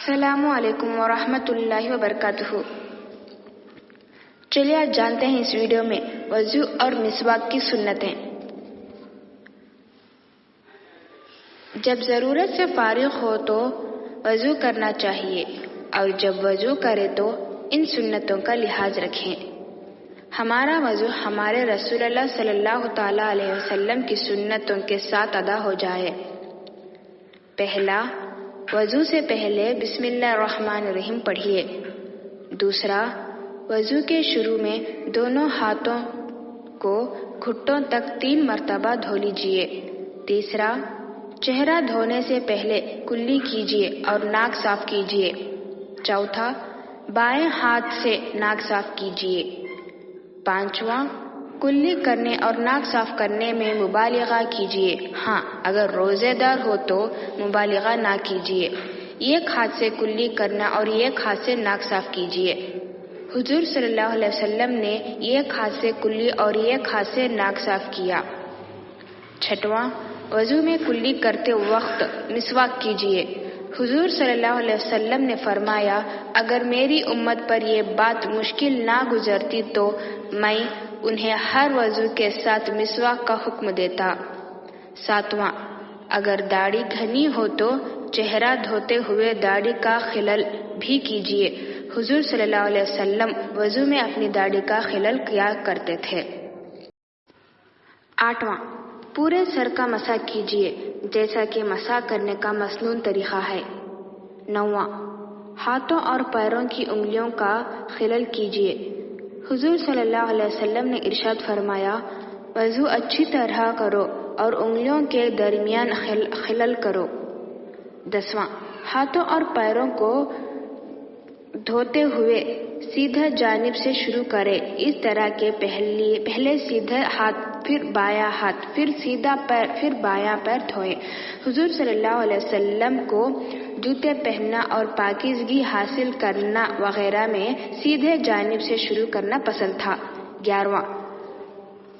السلام علیکم ورحمۃ اللہ وبرکاتہ۔ چلیے آج جانتے ہیں اس ویڈیو میں وضو اور مسواک کی سنتیں۔ جب ضرورت سے فارغ ہو تو وضو کرنا چاہیے اور جب وضو کرے تو ان سنتوں کا لحاظ رکھیں۔ ہمارا وضو ہمارے رسول اللہ صلی اللہ تعالیٰ علیہ وسلم کی سنتوں کے ساتھ ادا ہو جائے۔ پہلا، وضو سے پہلے بسم اللہ الرحمن الرحیم پڑھیے۔ دوسرا، وضو کے شروع میں دونوں ہاتھوں کو گھٹنوں تک 3 مرتبہ دھو لیجیے۔ تیسرا، چہرہ دھونے سے پہلے کلی کیجیے اور ناک صاف کیجیے۔ چوتھا، بائیں ہاتھ سے ناک صاف کیجیے۔ پانچواں، کلی کرنے اور ناک صاف کرنے میں مبالغہ کیجیے۔ ہاں، اگر روزے دار ہو تو مبالغہ نہ کیجیے۔ ایک ہاتھ سے کلی کرنا اور ایک ہاتھ سے ناک صاف کیجیے۔ حضور صلی اللہ علیہ وسلم نے ایک ہاتھ سے کلی اور ایک ہاتھ سے ناک صاف کیا۔ چھٹواں، وضو میں کلی کرتے وقت مسواک کیجیے۔ حضور صلی اللہ علیہ وسلم نے فرمایا، اگر میری امت پر یہ بات مشکل نہ گزرتی تو میں انہیں ہر وضو کے ساتھ مسواک کا حکم دیتا۔ ساتواں، اگر داڑھی گھنی ہو تو چہرہ دھوتے ہوئے داڑھی کا خلل بھی کیجیے۔ حضور صلی اللہ علیہ وسلم وضو میں اپنی داڑھی کا خلل کیا کرتے تھے۔ آٹھواں، پورے سر کا مسح کیجیے جیسا کہ مسح کرنے کا مسنون طریقہ ہے۔ نواں، ہاتھوں اور پیروں کی انگلیوں کا خلل کیجیے۔ حضور صلی اللہ علیہ وسلم نے ارشاد فرمایا، وضو اچھی طرح کرو اور انگلیوں کے درمیان خلل کرو۔ 10واں، ہاتھوں اور پیروں کو دھوتے ہوئے سیدھا جانب سے شروع کریں، اس طرح کہ پہلے سیدھا ہاتھ، پھر بایاں ہاتھ، پھر سیدھا پیر، پھر بایاں پیر دھوئیں۔ حضور صلی اللہ علیہ وسلم کو جوتے پہننا اور پاکیزگی حاصل کرنا وغیرہ میں سیدھے جانب سے شروع کرنا پسند تھا۔ 11واں،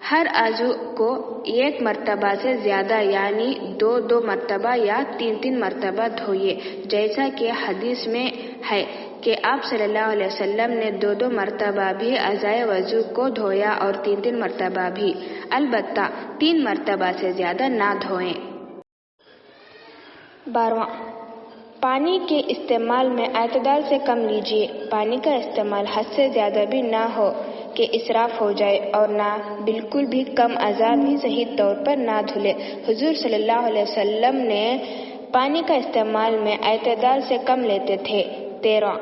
ہر عضو کو 1 مرتبہ سے زیادہ یعنی 2 مرتبہ یا 3 مرتبہ دھوئے، جیسا کہ حدیث میں ہے کہ آپ صلی اللہ علیہ وسلم نے 2 مرتبہ بھی اعضائے وضو کو دھویا اور 3 مرتبہ بھی، البتہ 3 مرتبہ سے زیادہ نہ دھوئیں۔ 12واں، پانی کے استعمال میں اعتدال سے کم لیجیے۔ پانی کا استعمال حد سے زیادہ بھی نہ ہو کہ اسراف ہو جائے اور نہ بالکل بھی کم، اعضاء بھی صحیح طور پر نہ دھلے۔ حضور صلی اللہ علیہ وسلم نے پانی کا استعمال میں اعتدال سے کم لیتے تھے۔ 13واں،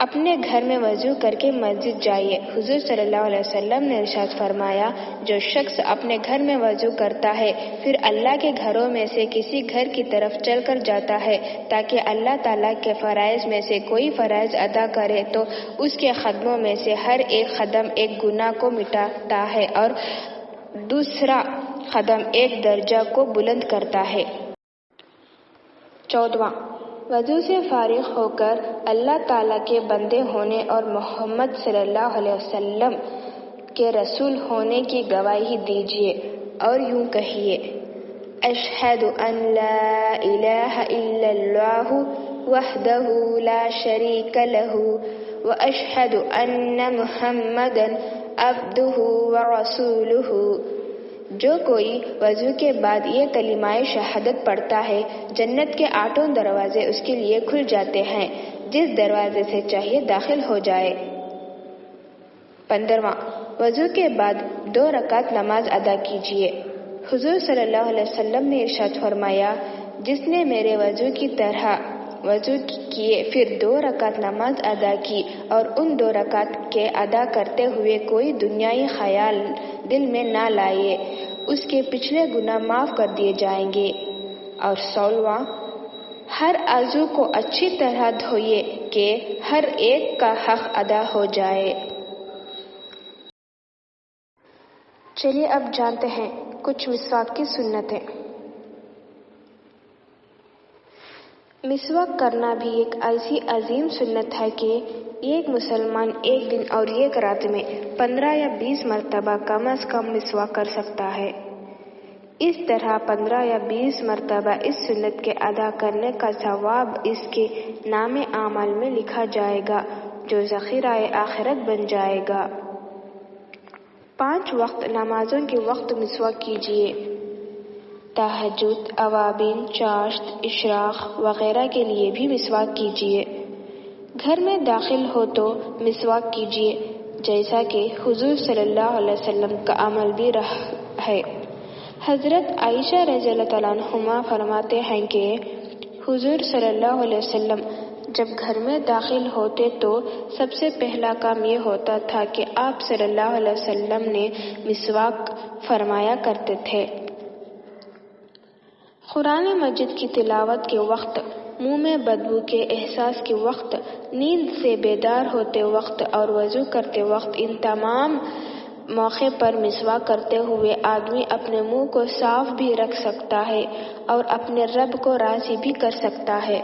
اپنے گھر میں وضو کر کے مسجد جائیے۔ حضور صلی اللہ علیہ وسلم نے ارشاد فرمایا، جو شخص اپنے گھر میں وضو کرتا ہے پھر اللہ کے گھروں میں سے کسی گھر کی طرف چل کر جاتا ہے تاکہ اللہ تعالیٰ کے فرائض میں سے کوئی فرائض ادا کرے تو اس کے قدموں میں سے ہر ایک قدم ایک گناہ کو مٹاتا ہے اور دوسرا قدم ایک درجہ کو بلند کرتا ہے۔ 14واں، وضو سے فارغ ہو کر اللہ تعالیٰ کے بندے ہونے اور محمد صلی اللہ علیہ وسلم کے رسول ہونے کی گواہی دیجیے اور یوں کہیے، اشہد ان لا الہ الا اللہ وحدہ لا شریک لہ واشہد ان محمدا عبدہ ورسولہ۔ جو کوئی وضو کے بعد یہ کلمہ شہادت پڑھتا ہے، جنت کے 8 دروازے اس کے لیے کھل جاتے ہیں، جس دروازے سے چاہیے داخل ہو جائے۔ 15واں، وضو کے بعد 2 رکعت نماز ادا کیجیے۔ حضور صلی اللہ علیہ وسلم نے ارشاد فرمایا، جس نے میرے وضو کی طرح وضو کیے پھر 2 رکعت نماز ادا کی اور ان 2 رکعت کے ادا کرتے ہوئے کوئی دنیائی خیال دل میں نہ لائے، اس کے پچھلے گناہ معاف کر دیے جائیں گے۔ اور 16واں، ہر عضو کو اچھی طرح دھوئے کہ ہر ایک کا حق ادا ہو جائے۔ چلیے اب جانتے ہیں کچھ مسواک کی سنتیں۔ مسواک کرنا بھی ایک ایسی عظیم سنت ہے کہ ایک مسلمان ایک دن اور ایک رات میں 15 یا 20 مرتبہ کم از کم مسواک کر سکتا ہے۔ اس طرح 15 یا 20 مرتبہ اس سنت کے ادا کرنے کا ثواب اس کے نام اعمال میں لکھا جائے گا جو ذخیرہ آخرت بن جائے گا۔ 5 وقت نمازوں کے وقت مسواک کیجیے۔ تہجد، اوابین، چاشت، اشراق وغیرہ کے لیے بھی مسواک کیجیے۔ گھر میں داخل ہو تو مسواک کیجیے جیسا کہ حضور صلی اللہ علیہ وسلم کا عمل بھی رہا ہے۔ حضرت عائشہ رضی اللہ تعالیٰ عنہما فرماتے ہیں کہ حضور صلی اللہ علیہ وسلم جب گھر میں داخل ہوتے تو سب سے پہلا کام یہ ہوتا تھا کہ آپ صلی اللہ علیہ وسلم نے مسواک فرمایا کرتے تھے۔ قرآن مجید کی تلاوت کے وقت، منہ میں بدبو کے احساس کے وقت، نیند سے بیدار ہوتے وقت اور وضو کرتے وقت، ان تمام موقع پر مسواک کرتے ہوئے آدمی اپنے منہ کو صاف بھی رکھ سکتا ہے اور اپنے رب کو راضی بھی کر سکتا ہے۔